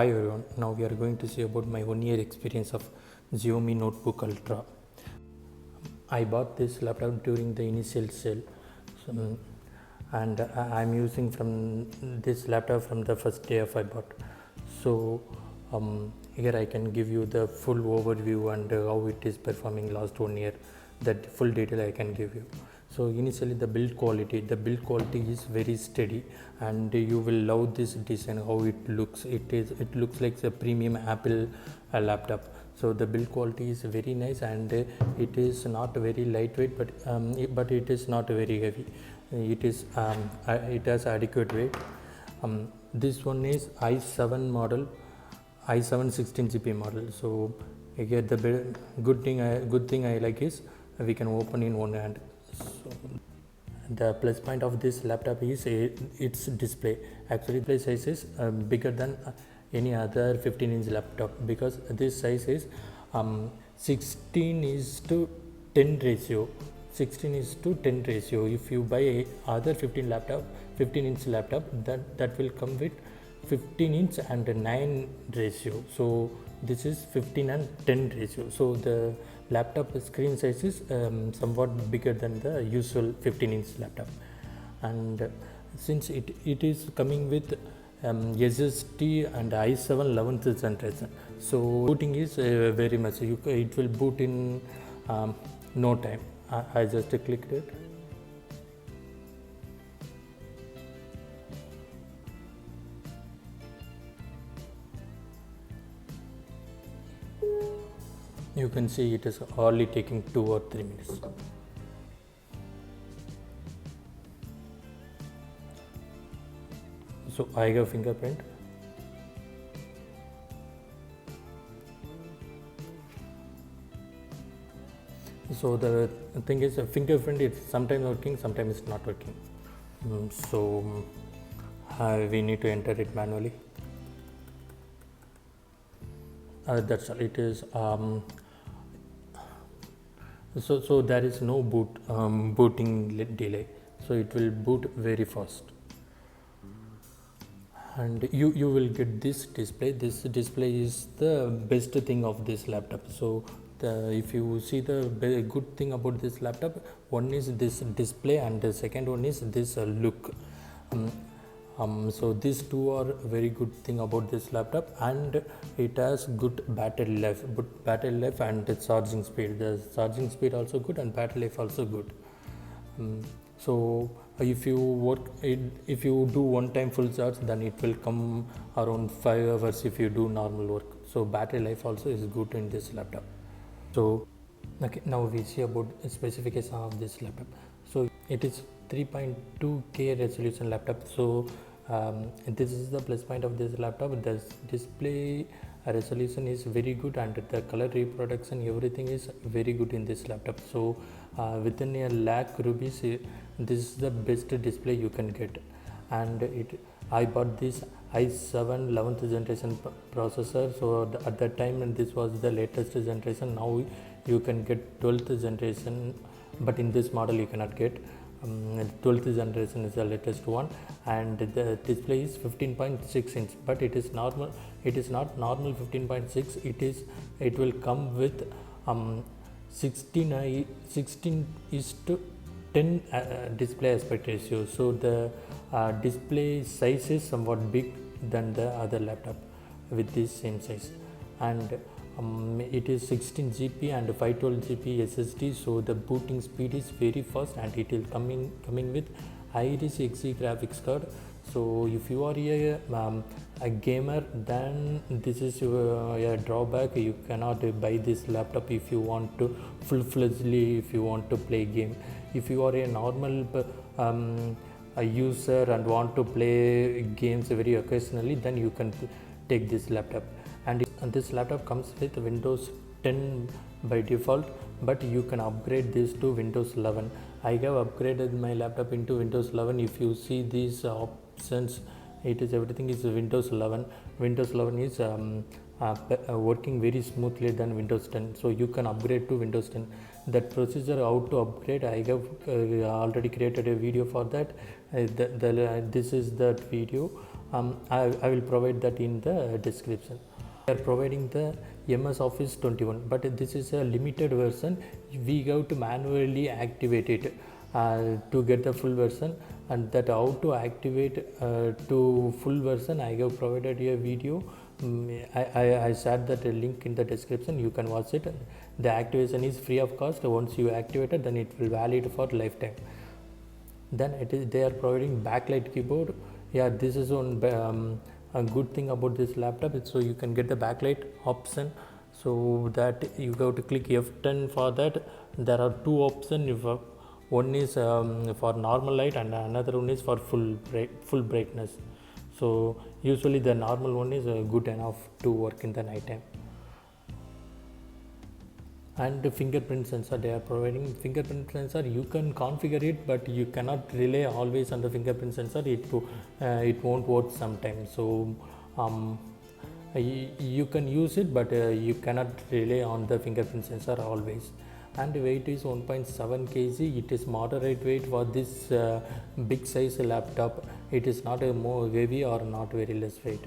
Hi everyone, now we are going to see about my 1 year experience of Xiaomi Notebook Ultra. I bought this laptop during the initial sale, so, and I'm using from this laptop from the first day of I bought. So here I can give you the full overview and how it is performing last 1 year. That full detail I can give you. So initially the build quality is very steady, and you will love this design, how it looks. It looks like a premium Apple laptop. So the build quality is very nice, and it is not very lightweight, but it is not very heavy. It has adequate weight. This one is i7 model, i7 16GB model. So here the good thing I like is we can open in one hand. So the plus point of this laptop is its display. Actually display size is bigger than any other 15-inch laptop, because this size is 16 is to 10 ratio. 16 is to 10 ratio. If you buy a other 15-inch laptop, that will come with 15-inch and 9 ratio. So this is 15 and 10 ratio. So the laptop screen size is somewhat bigger than the usual 15-inch laptop. And since it is coming with SSD and i7 11th generation, so booting is very much, it will boot in no time. I just clicked it. You can see it is hardly taking 2 or 3 minutes. So I have fingerprint. So the thing is, fingerprint is sometimes working, sometimes it's not working. So we need to enter it manually. That's all. It is so there is no booting delay, so it will boot very fast, and you will get this display. This display is the best thing of this laptop. So if you see the good thing about this laptop, one is this display, and the second one is this look. So these two are very good thing about this laptop, and it has good battery life, and the charging speed. The charging speed also good, and battery life also good. So if you do one time full charge, then it will come around 5 hours if you do normal work. So battery life also is good in this laptop. So okay, now we see about the specification of this laptop. So it is 3.2K resolution laptop. So this is the plus point of this laptop. The display resolution is very good, and the color reproduction, everything is very good in this laptop. So within a lakh rupees, this is the best display you can get. And I bought this i7 11th generation processor. So at that time, this was the latest generation. Now you can get 12th generation, but in this model you cannot get. 12th generation is the latest one, and the display is 15.6 inch, but it is normal. It is not normal 15.6. It will come with 16 is to 10 display aspect ratio. So the display size is somewhat big than the other laptop with this same size, and it is 16GB and 512GB SSD. So the booting speed is very fast, and it is coming with Iris Xe graphics card. So if you are a gamer, then this is a drawback. You cannot buy this laptop if you want to full-fledgedly, if you want to play game. If you are a normal a user and want to play games very occasionally, then you can take this laptop. And this laptop comes with Windows 10 by default, but you can upgrade this to Windows 11. I have upgraded my laptop into Windows 11. If you see these options, everything is Windows 11. Windows 11 is working very smoothly than Windows 10, so you can upgrade to Windows 10. That procedure, how to upgrade, I have already created a video for that. This is that video. I will provide that in the description. We are providing the MS Office 21, but this is a limited version. We have to manually activate it to get the full version, and that how to activate to full version I have provided a video. I shared that link in the description. You can watch it. The activation is free of cost. Once you activate it, then it will valid for lifetime. Then they are providing backlight keyboard. Yeah, this is a good thing about this laptop. So you can get the backlight option, so that you have to click F10 for that. There are two options. One is for normal light and another one is for full brightness. So usually the normal one is good enough to work in the night time. And the fingerprint sensor, they are providing fingerprint sensor. You can configure it, but you cannot rely always on the fingerprint sensor. It won't work sometimes. So you can use it, but you cannot rely on the fingerprint sensor always. And weight is 1.7 kg. It is moderate weight for this big size laptop. It is not a more heavy or not very less weight.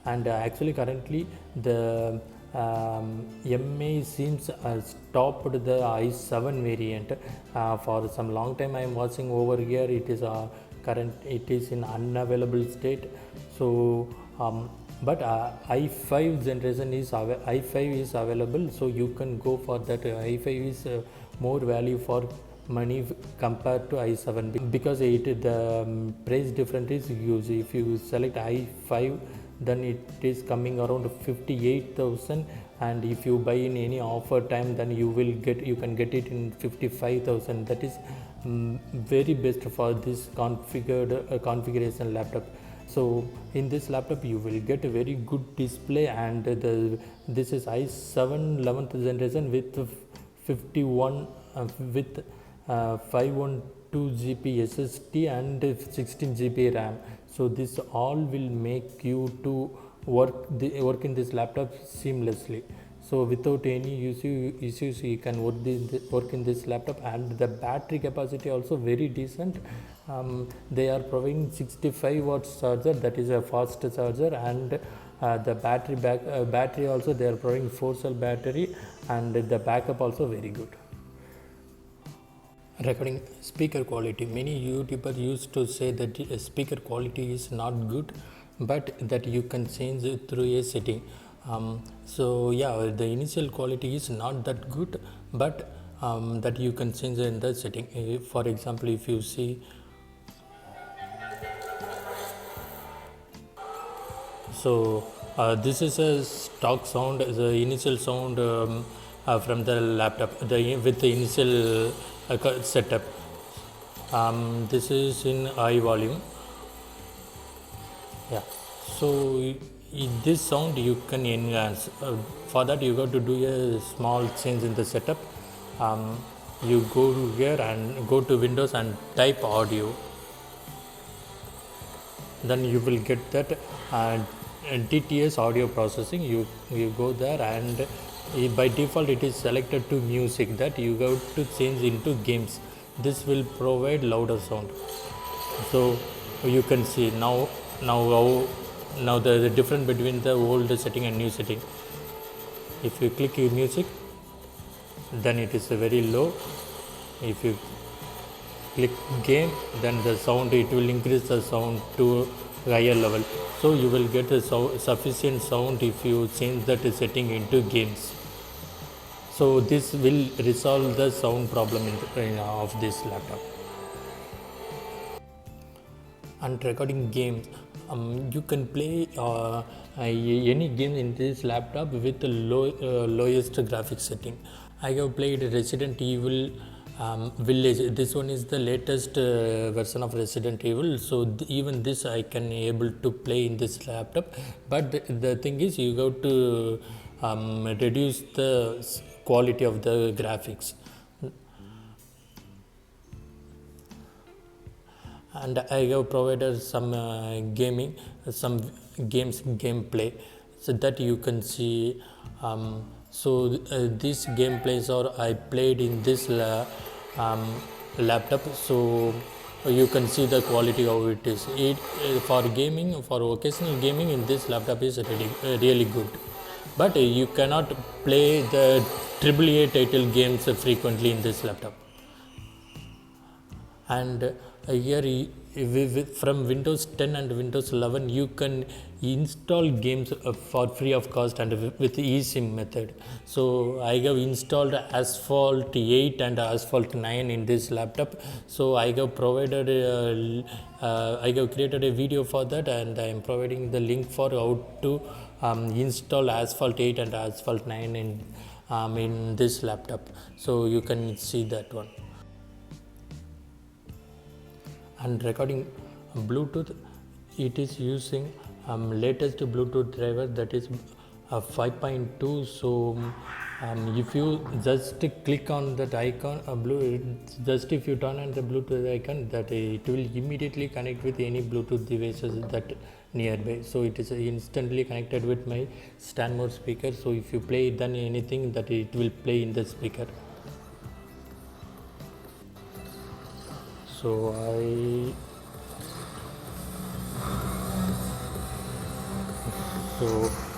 And actually currently the MA seems stopped the i7 variant. For some long time I am watching over here, it is it is in unavailable state. So but i5 generation is i5 is available, so you can go for that. i5 is more value for money compared to i7, because the price difference is huge. If you select i5, then it is coming around 58,000, and if you buy in any offer time, then you can get it in 55,000. That is very best for this configuration laptop. So in this laptop you will get a very good display, and this is i7 11th generation with 512 GB SSD and 16 GB RAM. So this all will make you to work in this laptop seamlessly. So without any issues you can work in this laptop. And the battery capacity also very decent. They are providing 65 watts charger, that is a fast charger, and the battery also they are providing 4-cell battery, and the backup also very good. Recording speaker quality, many YouTubers used to say that speaker quality is not good, but that you can change it through a setting. So yeah, the initial quality is not that good, but that you can change in the setting. For example, if you see, so this is a stock sound, the initial sound from the laptop, with the initial setup. This is in high volume. Yeah, so in this sound you can enhance. For that you got to do a small change in the setup. You go here and go to Windows and type audio, then you will get that DTS audio processing. You go there, and by default it is selected to music, that you have to change into games. This will provide louder sound. So you can see now the difference between the old setting and new setting. If you click music, then it is very low. If you click game, then the sound, it will increase the sound to higher level. So you will get a sufficient sound if you change that setting into games. So this will resolve the sound problem of this laptop. And regarding games, you can play any game in this laptop with the lowest graphics setting. I have played Resident Evil Village. This one is the latest version of Resident Evil, so even this I can able to play in this laptop. But the thing is, you have to reduce the quality of the graphics. And I have provided some some gameplay, so that you can see. These gameplays are I played in this laptop. So you can see the quality how it is. For gaming, for occasional gaming in this laptop is really good, but you cannot play the AAA title games frequently in this laptop. And here from Windows 10 and Windows 11 you can install games for free of cost and with eSIM method. So I have installed Asphalt 8 and Asphalt 9 in this laptop. So I have provided I have created a video for that, and I am providing the link for how to install Asphalt 8 and Asphalt 9 in this laptop, so you can see that one. And regarding Bluetooth, it is using latest Bluetooth driver, that is 5.2. so if you just click on that icon, just if you turn on the Bluetooth icon, that it will immediately connect with any Bluetooth devices that nearby. So it is instantly connected with my Stanmore speaker, so if you play then anything, that it will play in the speaker. So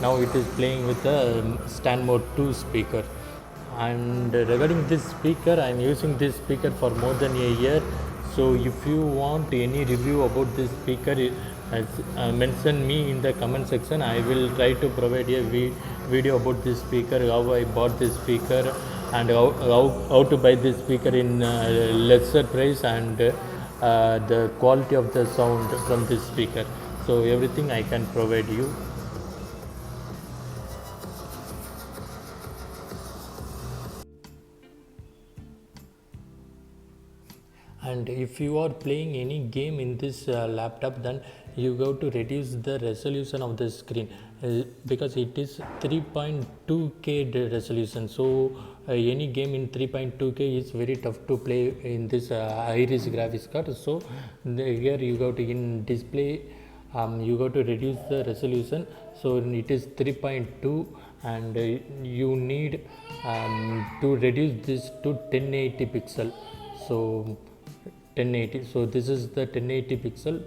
now it is playing with the Stanmore 2 speaker. And regarding this speaker, I am using this speaker for more than a year. So if you want any review about this speaker, mention me in the comment section. I will try to provide a video about this speaker, how I bought this speaker, and how to buy this speaker in lesser price, and the quality of the sound from this speaker. So everything I can provide you. And if you are playing any game in this laptop, then you go to reduce the resolution of the screen, because it is 3.2K resolution. So any game in 3.2K is very tough to play in this Iris graphics card. So here you go to in display, you go to reduce the resolution. So it is 3.2, and you need to reduce this to 1080 pixel. So 1080, so this is the 1080 pixel,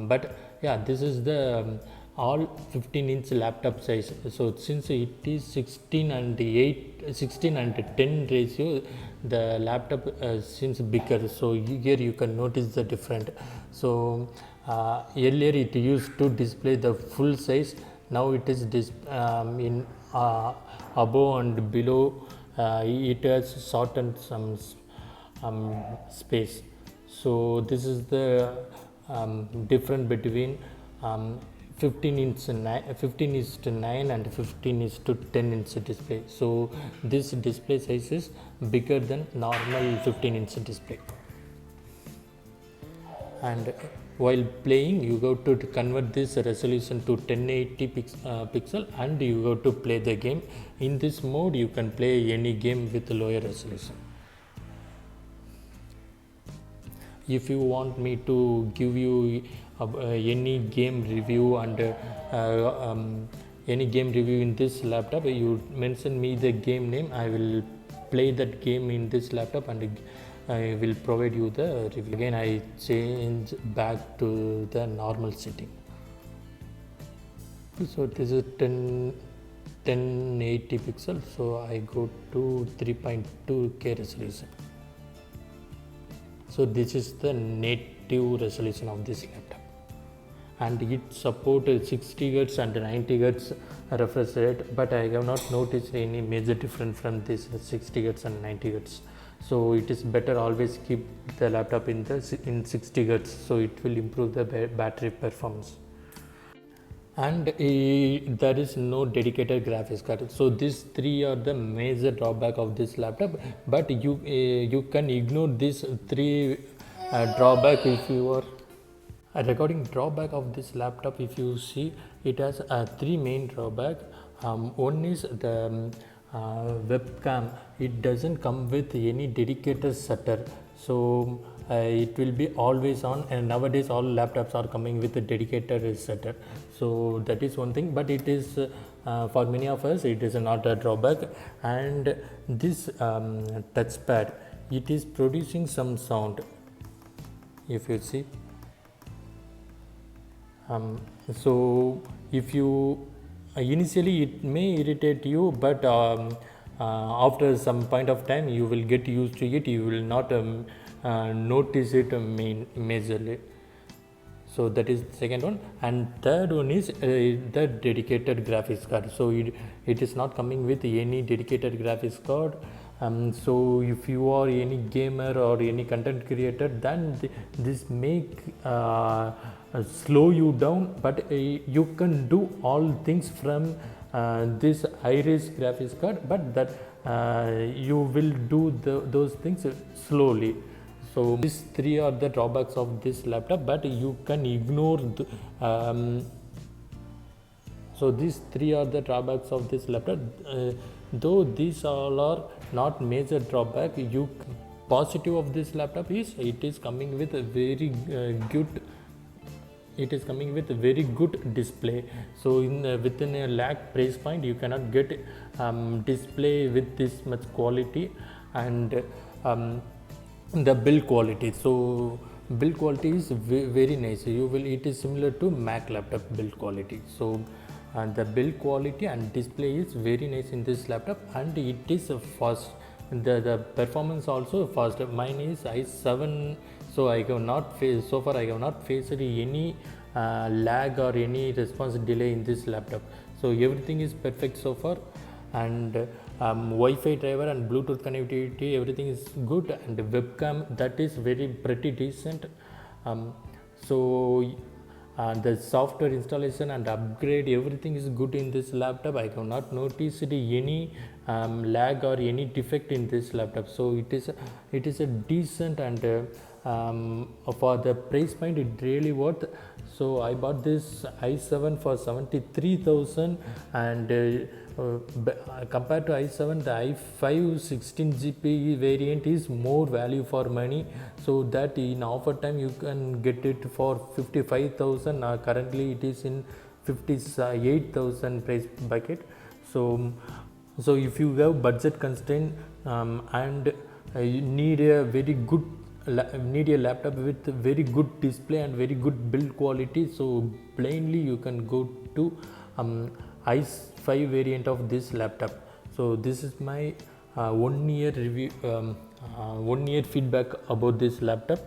but yeah, this is the all 15-inch laptop size. So since it is 16 and 10 ratio, the laptop seems bigger. So here you can notice the difference. So earlier it used to display the full size, now it is in above and below it has shortened some space. So this is the difference between 15:9 and 15:10 display. So this display size is bigger than normal 15-inch display. And while playing, you go to convert this resolution to 1080 pixel, and you go to play the game. In this mode, you can play any game with lower resolution. If you want me to give you any game review and any game review in this laptop, you mention me the game name. I will play that game in this laptop and I will provide you the review. Again, I change back to the normal setting. So this is 1080 pixels. So I go to 3.2K resolution. So this is the native resolution of this laptop, and it supports 60 Hz and 90 Hz refresh rate, but I have not noticed any major difference from this 60 Hz and 90 Hz. So it is better always keep the laptop in 60 Hz, so it will improve the battery performance. And there is no dedicated graphics card. So these three are the major drawback of this laptop, but you can ignore these three drawback if you are regarding drawback of this laptop. If you see, it has three main drawback. One is the webcam. It doesn't come with any dedicated shutter, so it will be always on, and nowadays all laptops are coming with a dedicated shutter. So that is one thing, but it is for many of us it is not a drawback. And this touchpad, it is producing some sound. if you see. So if you initially it may irritate you, but after some point of time you will get used to it. You will not notice it majorly. So that is the second one. And third one is the dedicated graphics card. So it is not coming with any dedicated graphics card. So if you are any gamer or any content creator, then this make slow you down, but you can do all things from this Iris graphics card, but that you will do those things slowly. So these three are the drawbacks of this laptop, but you can ignore so these three are the drawbacks of this laptop. Though these all are not major drawback, positive of this laptop is it is coming with a very very good display. So within a lakh price point you cannot get display with this much quality. And the build quality, so build quality is very nice. It is similar to Mac laptop build quality. So the build quality and display is very nice in this laptop, and it is fast. The performance also fast. Mine is i7, so I have not faced any lag or any response delay in this laptop. So everything is perfect so far, and Wi-Fi driver and Bluetooth connectivity, everything is good, and the webcam, that is pretty decent. So the software installation and upgrade, everything is good in this laptop. I have not noticed any lag or any defect in this laptop. So it is a decent, and for the price point it really worth. So I bought this i7 for 73,000, and compared to i7, the i5 16GB variant is more value for money. So that in offer time you can get it for 55,000. Currently it is in 58,000 price bracket. So if you have budget constraint and you need a laptop with very good display and very good build quality, so plainly you can go to i5 variant of this laptop. So this is my 1 year review, 1 year feedback about this laptop.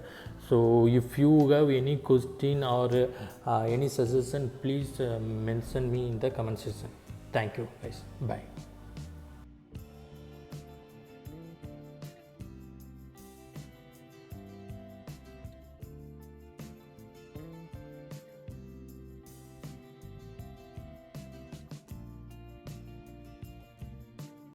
So if you have any question or any suggestion, please mention me in the comment section. Thank you guys. Bye.